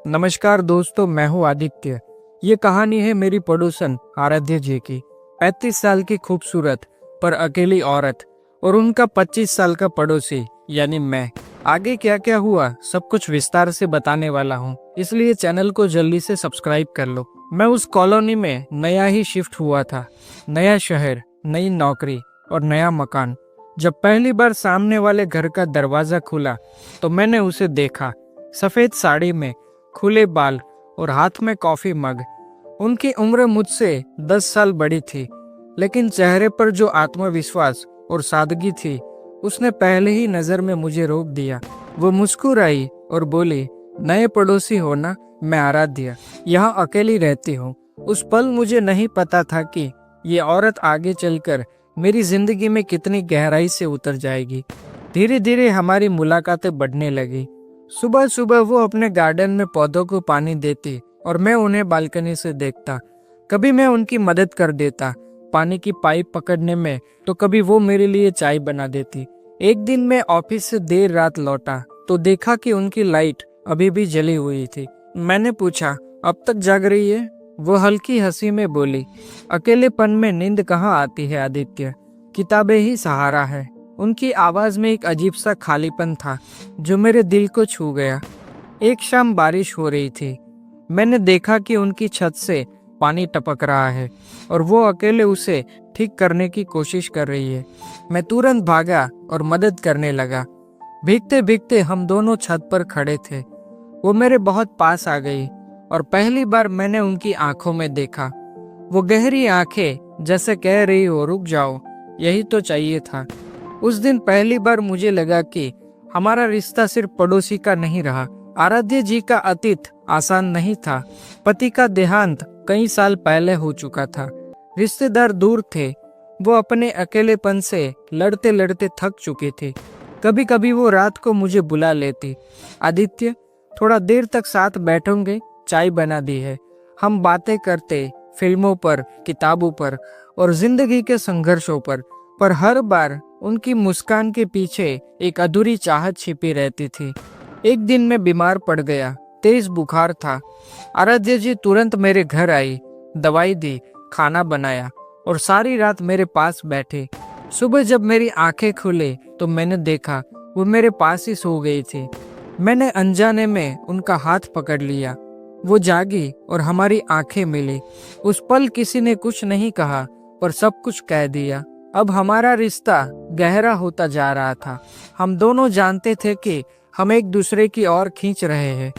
नमस्कार दोस्तों, मैं हूँ आदित्य। ये कहानी है मेरी पड़ोसन आराध्या जी की। 35 साल की खूबसूरत पर अकेली औरत और उनका 25 साल का पड़ोसी यानी मैं। आगे क्या क्या हुआ सब कुछ विस्तार से बताने वाला हूँ, इसलिए चैनल को जल्दी से सब्सक्राइब कर लो। मैं उस कॉलोनी में नया ही शिफ्ट हुआ था। नया शहर, नई नौकरी और नया मकान। जब पहली बार सामने वाले घर का दरवाजा खुला तो मैंने उसे देखा। सफेद साड़ी में, खुले बाल और हाथ में कॉफी मग। उनकी उम्र मुझसे 10 साल बड़ी थी, लेकिन चेहरे पर जो आत्मविश्वास और सादगी थी उसने पहले ही नजर में मुझे रोक दिया। वो मुस्कुराई और बोली, नए पड़ोसी हो ना? मैं आराध्या, यहाँ अकेली रहती हूँ। उस पल मुझे नहीं पता था कि ये औरत आगे चलकर मेरी जिंदगी में कितनी गहराई से उतर जाएगी। धीरे धीरे हमारी मुलाकातें बढ़ने लगी। सुबह सुबह वो अपने गार्डन में पौधों को पानी देती और मैं उन्हें बालकनी से देखता। कभी मैं उनकी मदद कर देता पानी की पाइप पकड़ने में, तो कभी वो मेरे लिए चाय बना देती। एक दिन मैं ऑफिस से देर रात लौटा तो देखा कि उनकी लाइट अभी भी जली हुई थी। मैंने पूछा, अब तक जाग रही है? वो हल्की हंसी में बोली, अकेलेपन में नींद कहाँ आती है आदित्य, किताबें ही सहारा है। उनकी आवाज में एक अजीब सा खालीपन था जो मेरे दिल को छू गया। एक शाम बारिश हो रही थी। मैंने देखा कि उनकी छत से पानी टपक रहा है और वो अकेले उसे ठीक करने की कोशिश कर रही है। मैं तुरंत भागा और मदद करने लगा। भीगते भीगते हम दोनों छत पर खड़े थे। वो मेरे बहुत पास आ गई और पहली बार मैंने उनकी आंखों में देखा। वो गहरी आंखें जैसे कह रही हो, रुक जाओ, यही तो चाहिए था। उस दिन पहली बार मुझे लगा कि हमारा रिश्ता सिर्फ पड़ोसी का नहीं रहा। आराध्य जी का अतीत आसान नहीं था। पति का देहांत कई साल पहले हो चुका था। रिश्तेदार दूर थे। वो अपने अकेलेपन से लड़ते लड़ते थक चुके थे। कभी कभी वो रात को मुझे बुला लेती, आदित्य थोड़ा देर तक साथ बैठोगे, चाय बना दी है। हम बातें करते फिल्मों पर, किताबों पर और जिंदगी के संघर्षों पर हर बार उनकी मुस्कान के पीछे एक अधूरी चाहत छिपी रहती थी। एक दिन मैं बीमार पड़ गया, तेज बुखार था। आराध्य जी तुरंत मेरे घर आई, दवाई दी, खाना बनाया और सारी रात मेरे पास बैठे। सुबह जब मेरी आंखें खुले तो मैंने देखा वो मेरे पास ही सो गई थी। मैंने अनजाने में उनका हाथ पकड़ लिया। वो जागी और हमारी आंखें मिली। उस पल किसी ने कुछ नहीं कहा पर सब कुछ कह दिया। अब हमारा रिश्ता गहरा होता जा रहा था। हम दोनों जानते थे कि हम एक दूसरे की ओर खींच रहे हैं,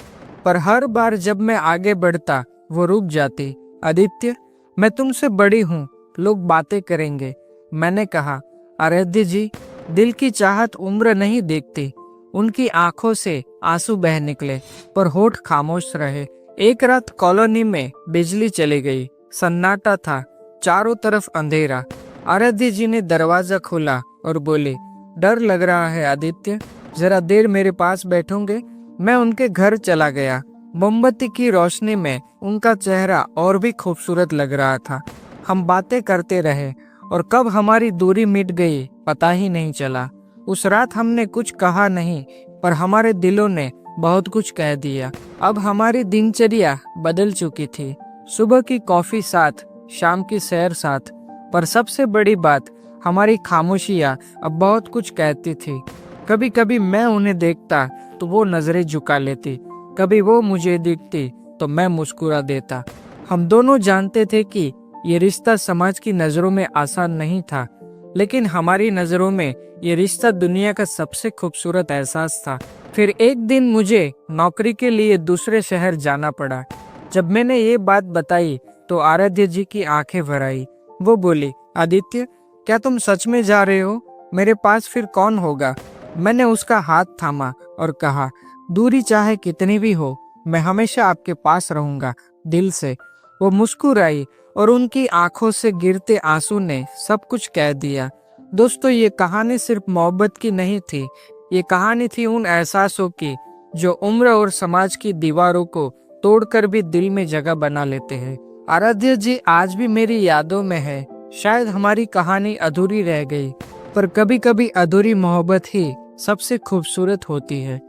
पर हर बार जब मैं आगे बढ़ता वो रुक जाती। आदित्य, मैं तुमसे बड़ी हूँ, लोग बातें करेंगे। मैंने कहा, आराध्य जी, दिल की चाहत उम्र नहीं देखती। उनकी आंखों से आंसू बह निकले पर होठ खामोश रहे। एक रात कॉलोनी में बिजली चली गई। सन्नाटा था, चारों तरफ अंधेरा। आराध्य जी ने दरवाजा खोला और बोले, डर लग रहा है आदित्य, जरा देर मेरे पास बैठोगे? मैं उनके घर चला गया। मोमबत्ती की रोशनी में उनका चेहरा और भी खूबसूरत लग रहा था। हम बातें करते रहे और कब हमारी दूरी मिट गई पता ही नहीं चला। उस रात हमने कुछ कहा नहीं, पर हमारे दिलों ने बहुत कुछ कह दिया। अब हमारी दिनचर्या बदल चुकी थी। सुबह की कॉफी साथ, शाम की सैर साथ, पर सबसे बड़ी बात, हमारी खामोशियाँ अब बहुत कुछ कहती थी। कभी कभी मैं उन्हें देखता तो वो नजरें झुका लेती, कभी वो मुझे देखती तो मैं मुस्कुरा देता। हम दोनों जानते थे कि ये रिश्ता समाज की नजरों में आसान नहीं था, लेकिन हमारी नजरों में ये रिश्ता दुनिया का सबसे खूबसूरत एहसास था। फिर एक दिन मुझे नौकरी के लिए दूसरे शहर जाना पड़ा। जब मैंने ये बात बताई तो आराध्य जी की आंखें भर आई। वो बोली, आदित्य, क्या तुम सच में जा रहे हो? मेरे पास फिर कौन होगा? मैंने उसका हाथ थामा और कहा, दूरी चाहे कितनी भी हो, मैं हमेशा आपके पास रहूंगा, दिल से। वो मुस्कुराई और उनकी आंखों से गिरते आंसू ने सब कुछ कह दिया। दोस्तों, ये कहानी सिर्फ मोहब्बत की नहीं थी। ये कहानी थी उन एहसासों की जो उम्र और समाज की दीवारों को तोड़कर भी दिल में जगह बना लेते हैं। आराध्य जी आज भी मेरी यादों में है। शायद हमारी कहानी अधूरी रह गई, पर कभी कभी अधूरी मोहब्बत ही सबसे खूबसूरत होती है।